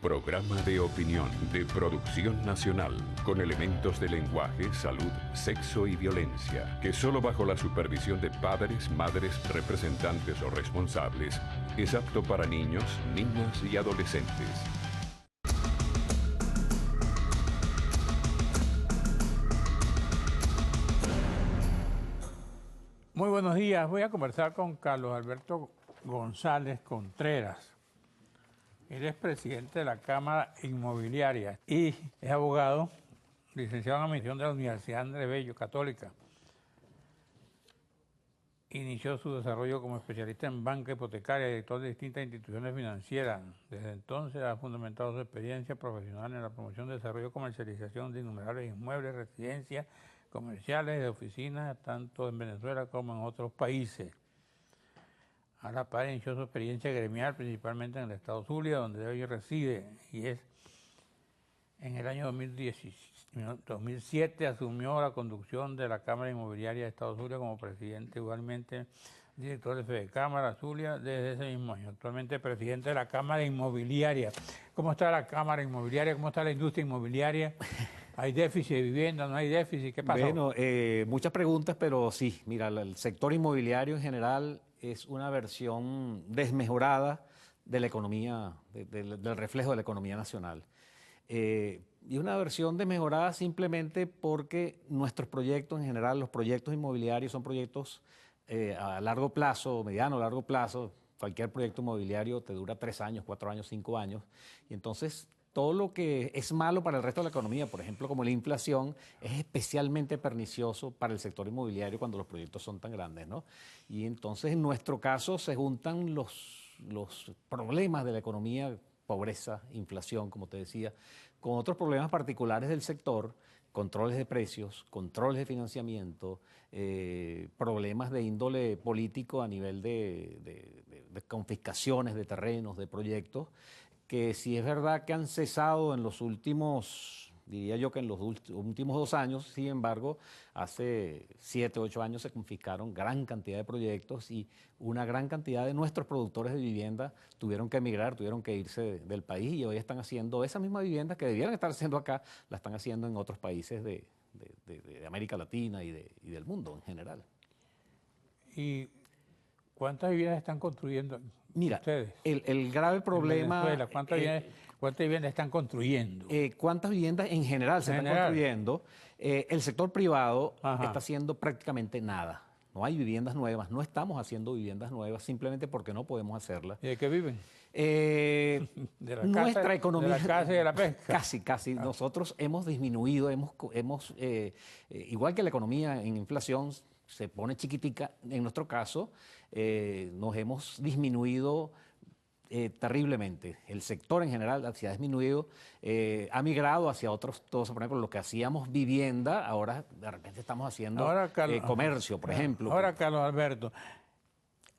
Programa de opinión de producción nacional con elementos de lenguaje, salud, sexo y violencia, que solo bajo la supervisión de padres, madres, representantes o responsables es apto para niños, niñas y adolescentes. Muy buenos días. Voy a conversar con Carlos Alberto González Contreras. Él es presidente de la Cámara Inmobiliaria y es abogado, licenciado en Administración de la Universidad Andrés Bello, Católica. Inició su desarrollo como especialista en banca hipotecaria y director de distintas instituciones financieras. Desde entonces ha fundamentado su experiencia profesional en la promoción, desarrollo y comercialización de innumerables inmuebles, residencias comerciales, de oficinas, tanto en Venezuela como en otros países. A la par inició su experiencia gremial, principalmente en el estado Zulia, donde hoy reside, y es en el año 2007 asumió la conducción de la Cámara Inmobiliaria de Estado Zulia como presidente, igualmente director de Fede Cámara Zulia desde ese mismo año. Actualmente presidente de la Cámara Inmobiliaria. ¿Cómo está la Cámara Inmobiliaria? ¿Cómo está la industria inmobiliaria? ¿Hay déficit de vivienda? ¿No hay déficit? ¿Qué pasa? Bueno, muchas preguntas, pero sí, mira, el sector inmobiliario en general es una versión desmejorada de la economía, del reflejo de la economía nacional. Y una versión desmejorada simplemente porque nuestros proyectos en general, los proyectos inmobiliarios son proyectos a largo plazo, mediano, largo plazo. Cualquier proyecto inmobiliario te dura 3 años, 4 años, 5 años. Y entonces todo lo que es malo para el resto de la economía, por ejemplo, como la inflación, es especialmente pernicioso para el sector inmobiliario cuando los proyectos son tan grandes, ¿no? Y entonces, en nuestro caso, se juntan los problemas de la economía, pobreza, inflación, como te decía, con otros problemas particulares del sector, controles de precios, controles de financiamiento, problemas de índole político a nivel de confiscaciones de terrenos, de proyectos, que sí es verdad que han cesado en los últimos, diría yo que en los últimos 2 años, sin embargo, hace 7, 8 años se confiscaron gran cantidad de proyectos y una gran cantidad de nuestros productores de vivienda tuvieron que emigrar, tuvieron que irse del país y hoy están haciendo esas mismas viviendas que debieran estar haciendo acá, la están haciendo en otros países de América Latina y del mundo en general. ¿Y cuántas viviendas están construyendo Mira, ustedes? el grave problema... En Venezuela, ¿cuántas viviendas están construyendo? ¿Cuántas viviendas en general se están construyendo? El sector privado está haciendo prácticamente nada. No hay viviendas nuevas, no estamos haciendo viviendas nuevas simplemente porque no podemos hacerlas. ¿Y de qué viven? Nuestra economía... ¿De la caza y de la pesca? Casi. Nosotros hemos disminuido, igual que la economía en inflación se pone chiquitica, en nuestro caso nos hemos disminuido terriblemente. El sector en general se ha disminuido, ha migrado hacia otros, todos, por ejemplo, lo que hacíamos vivienda, ahora de repente estamos haciendo comercio, por ejemplo. Ahora, Carlos Alberto,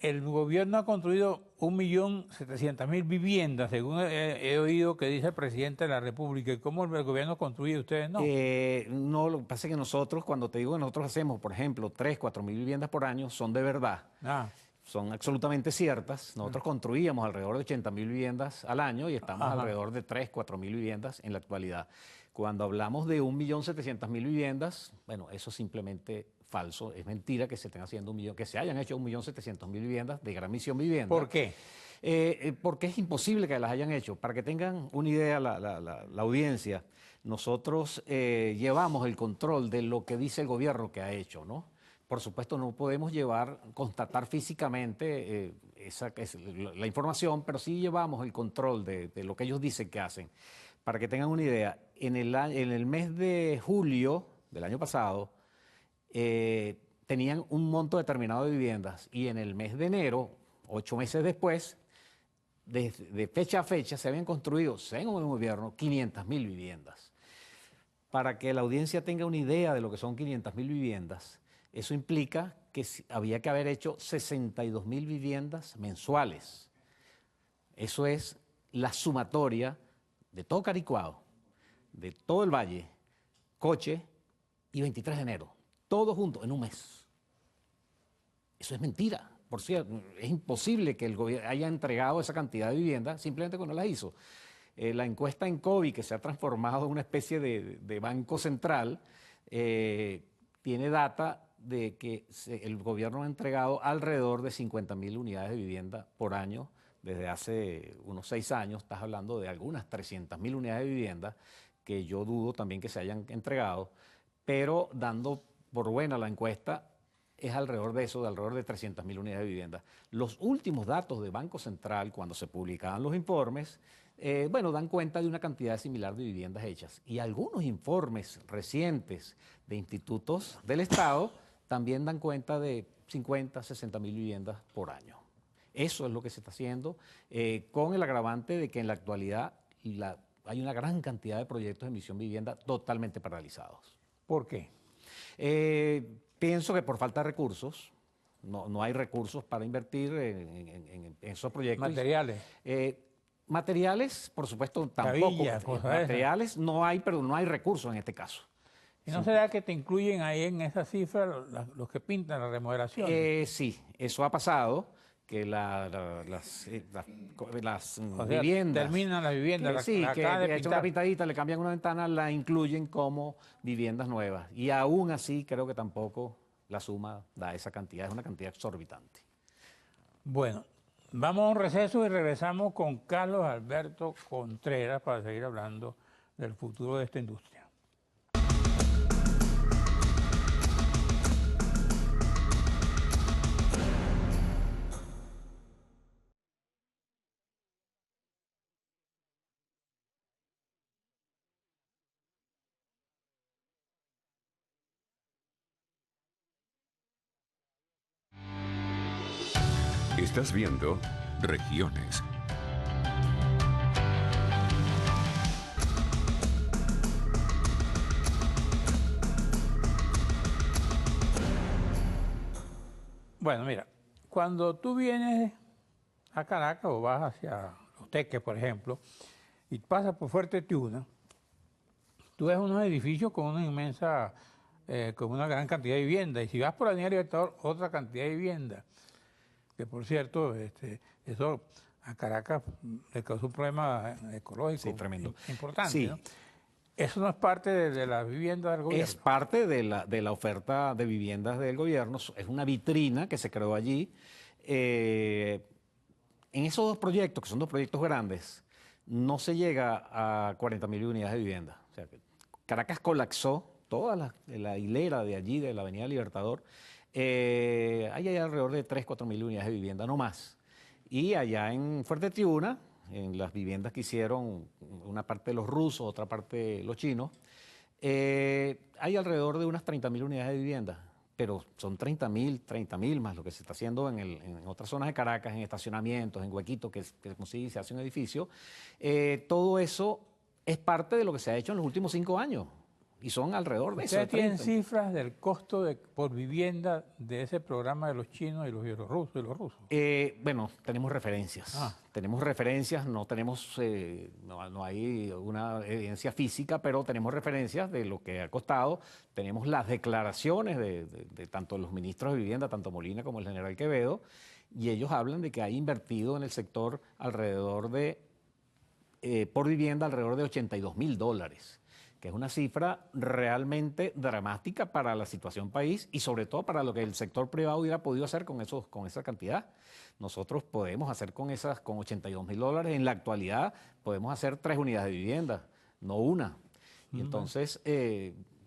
el gobierno ha construido 1.700.000 viviendas, según he oído que dice el presidente de la República. ¿Y cómo el gobierno construye? ¿Ustedes no? No, lo que pasa es que nosotros, cuando te digo que nosotros hacemos, por ejemplo, 3, 4.000 viviendas por año, son de verdad. Son absolutamente ciertas. Nosotros construíamos alrededor de 80.000 viviendas al año y estamos alrededor de 3, 4.000 viviendas en la actualidad. Cuando hablamos de 1.700.000 viviendas, bueno, eso es simplemente falso. Es mentira que se estén haciendo que se hayan hecho 1.700.000 viviendas de Gran Misión Vivienda. ¿Por qué? Porque es imposible que las hayan hecho. Para que tengan una idea la audiencia, nosotros llevamos el control de lo que dice el gobierno que ha hecho, ¿no? Por supuesto, no podemos constatar físicamente la información, pero sí llevamos el control de lo que ellos dicen que hacen. Para que tengan una idea, en el mes de julio del año pasado, tenían un monto determinado de viviendas y en el mes de enero, 8 meses después, de fecha a fecha, se habían construido, según el gobierno, 500.000 viviendas. Para que la audiencia tenga una idea de lo que son 500.000 viviendas, eso implica que había que haber hecho 62.000 viviendas mensuales. Eso es la sumatoria de todo Caricuao, de todo el Valle, Coche y 23 de enero. Todo junto en un mes. Eso es mentira. Por cierto, es imposible que el gobierno haya entregado esa cantidad de viviendas simplemente porque no las hizo. La encuesta en COVID, que se ha transformado en una especie de banco central, tiene data de que el gobierno ha entregado alrededor de 50.000 unidades de vivienda por año desde hace unos 6 años. Estás hablando de algunas 300.000 unidades de vivienda que yo dudo también que se hayan entregado, pero dando por buena la encuesta, es alrededor de eso, de alrededor de 300.000 unidades de vivienda. Los últimos datos de Banco Central, cuando se publicaban los informes, bueno, dan cuenta de una cantidad similar de viviendas hechas. Y algunos informes recientes de institutos del Estado también dan cuenta de 50, 60.000 viviendas por año. Eso es lo que se está haciendo, con el agravante de que en la actualidad hay una gran cantidad de proyectos de Misión Vivienda totalmente paralizados. ¿Por qué? Pienso que por falta de recursos, no hay recursos para invertir en esos proyectos. Materiales. Materiales, por supuesto, tampoco. Cabillas, Materiales no hay, pero no hay recursos en este caso. ¿Y no será que te incluyen ahí en esa cifra los que pintan la remodelación? Sí, eso ha pasado, que las viviendas... Terminan las viviendas, sí, la que acaban de hecho una pintar. pintadita, le cambian una ventana, la incluyen como viviendas nuevas. Y aún así creo que tampoco la suma da esa cantidad, es una cantidad exorbitante. Bueno, vamos a un receso y regresamos con Carlos Alberto Contreras para seguir hablando del futuro de esta industria. Estás viendo Regiones. Bueno, mira, cuando tú vienes a Caracas o vas hacia Los Teques, por ejemplo, y pasas por Fuerte Tiuna, tú ves unos edificios con una inmensa, con una gran cantidad de viviendas. Y si vas por la Avenida Libertador, otra cantidad de viviendas. Que por cierto, eso a Caracas le causó un problema ecológico tremendo. Importante, sí. ¿no? Eso no es parte de la vivienda del gobierno. Es parte de la oferta de viviendas del gobierno, es una vitrina que se creó allí. En esos dos proyectos, que son dos proyectos grandes, no se llega a 40.000 unidades de vivienda. O sea, Caracas colapsó toda la hilera de allí, de la Avenida Libertador. Hay alrededor de 3.000 a 4.000 unidades de vivienda, no más. Y allá en Fuerte Tiuna, en las viviendas que hicieron una parte de los rusos, otra parte de los chinos, hay alrededor de unas 30.000 unidades de vivienda, pero son 30.000 más lo que se está haciendo en otras zonas de Caracas, en estacionamientos, en huequitos que consigue y se hace un edificio. Todo eso es parte de lo que se ha hecho en los últimos 5 años. Y son alrededor de eso. ¿Ustedes tienen cifras del costo por vivienda de ese programa de los chinos y los rusos? Bueno, tenemos referencias. Tenemos referencias, no tenemos, no hay una evidencia física, pero tenemos referencias de lo que ha costado. Tenemos las declaraciones de tanto los ministros de vivienda, tanto Molina como el general Quevedo, y ellos hablan de que ha invertido en el sector alrededor de, por vivienda, alrededor de $82.000. Que es una cifra realmente dramática para la situación país y sobre todo para lo que el sector privado hubiera podido hacer con esa cantidad. Nosotros podemos hacer con $82.000, en la actualidad podemos hacer 3 unidades de vivienda, no una. Y entonces,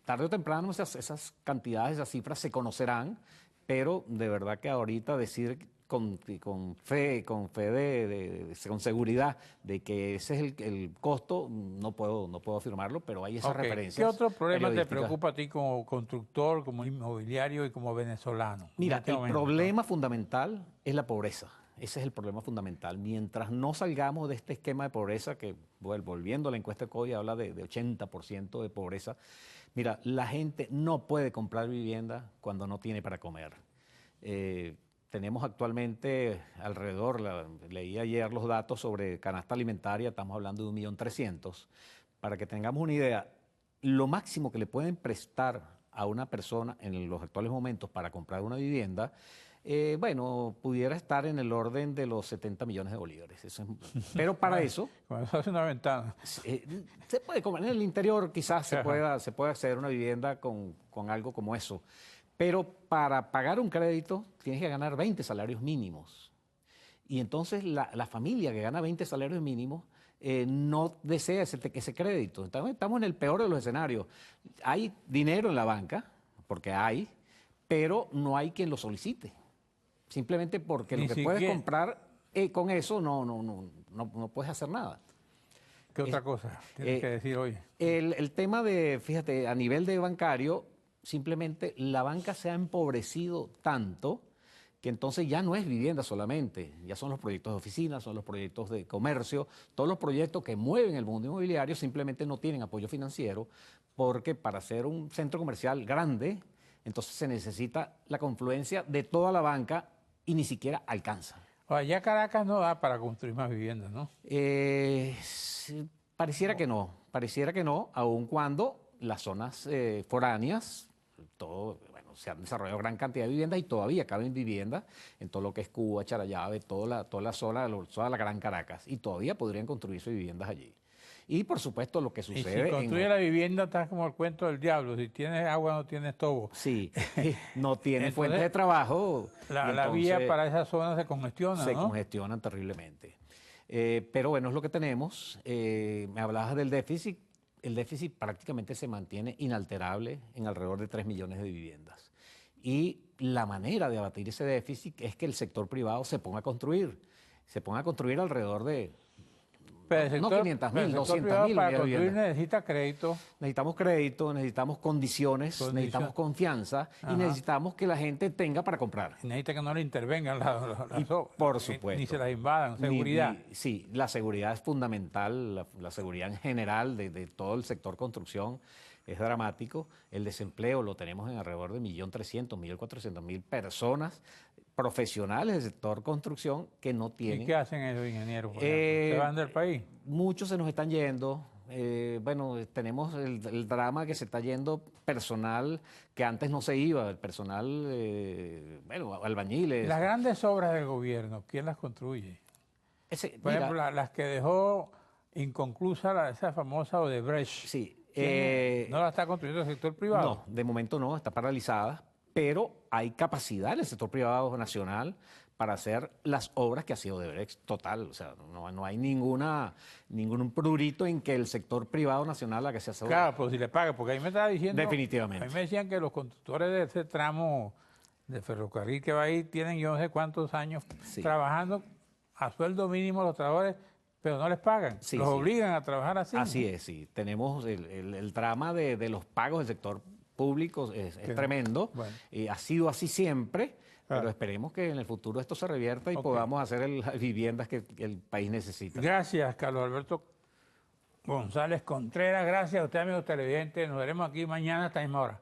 tarde o temprano esas cantidades, esas cifras se conocerán, pero de verdad que ahorita decir con seguridad de que ese es el costo, no puedo afirmarlo, pero hay esas referencias. ¿Qué otro problema te preocupa a ti como constructor, como inmobiliario y como venezolano? Mira, el problema fundamental es la pobreza. Ese es el problema fundamental. Mientras no salgamos de este esquema de pobreza, que volviendo a la encuesta de COVID habla de 80% de pobreza, mira, la gente no puede comprar vivienda cuando no tiene para comer. Tenemos actualmente alrededor, leí ayer los datos sobre canasta alimentaria, estamos hablando de 1.300.000. Para que tengamos una idea, lo máximo que le pueden prestar a una persona en los actuales momentos para comprar una vivienda Bueno, pudiera estar en el orden de los 70 millones de bolívares. Pero para eso, Con eso hace una ventana. se puede, como en el interior quizás se pueda acceder a una vivienda con algo como eso. Pero para pagar un crédito tienes que ganar 20 salarios mínimos. Y entonces la familia que gana 20 salarios mínimos no desea ese crédito. Estamos en el peor de los escenarios. Hay dinero en la banca, porque hay, pero no hay quien lo solicite. Simplemente porque lo que puedes comprar con eso no puedes hacer nada. ¿Qué otra cosa tienes que decir hoy? El tema de, fíjate, a nivel de bancario, simplemente la banca se ha empobrecido tanto que entonces ya no es vivienda solamente, ya son los proyectos de oficinas, son los proyectos de comercio, todos los proyectos que mueven el mundo inmobiliario simplemente no tienen apoyo financiero, porque para hacer un centro comercial grande, entonces se necesita la confluencia de toda la banca y ni siquiera alcanza. O sea, ya Caracas no da para construir más viviendas, ¿no? Pareciera que no, aun cuando las zonas foráneas, se han desarrollado gran cantidad de viviendas y todavía caben viviendas en todo lo que es Cuba, Charallave, toda la zona, toda la Gran Caracas, y todavía podrían construirse viviendas allí. Y por supuesto lo que sucede... Y si construye la vivienda está como el cuento del diablo, si tienes agua no tienes tobo. Sí, no tiene fuentes de trabajo. La vía para esa zona se congestiona, Se ¿no? congestionan terriblemente. Pero bueno, es lo que tenemos. Me hablabas del déficit. El déficit prácticamente se mantiene inalterable en alrededor de 3 millones de viviendas. Y la manera de abatir ese déficit es que el sector privado se ponga a construir. Se ponga a construir alrededor de... Pero no 500.000, 200.000. Para construir necesita crédito. Necesitamos crédito, necesitamos condiciones, necesitamos confianza y necesitamos que la gente tenga para comprar. Necesita que no le intervengan las obras. Por supuesto. Ni se las invadan, seguridad. Sí, la seguridad es fundamental, la seguridad en general de todo el sector construcción es dramático. El desempleo lo tenemos en alrededor de 1.300.000, 1.400.000 personas profesionales del sector construcción que no tienen... ¿Y qué hacen esos ingenieros? ¿Se van del país? Muchos se nos están yendo. Bueno, tenemos el drama que se está yendo personal que antes no se iba, el personal, albañiles. Las grandes obras del gobierno, ¿quién las construye? Por ejemplo, las que dejó inconclusa esa famosa Odebrecht. Sí. ¿No la está construyendo el sector privado? No, de momento no, está paralizada, pero hay capacidad en el sector privado nacional para hacer las obras que ha sido Odebrecht total. O sea, no hay ningún prurito en que el sector privado nacional haga esa obra. Claro, pero si le paga, porque ahí me estaba diciendo... Definitivamente. A mí me decían que los constructores de ese tramo de ferrocarril que va ahí tienen yo no sé cuántos años trabajando a sueldo mínimo los trabajadores, pero no les pagan, los obligan a trabajar así. Así es, sí. Tenemos el drama de los pagos del sector público, es tremendo. Bueno. Ha sido así siempre, pero esperemos que en el futuro esto se revierta y podamos hacer las viviendas que el país necesita. Gracias, Carlos Alberto González Contreras. Gracias a usted, amigos televidentes. Nos veremos aquí mañana a esta misma hora.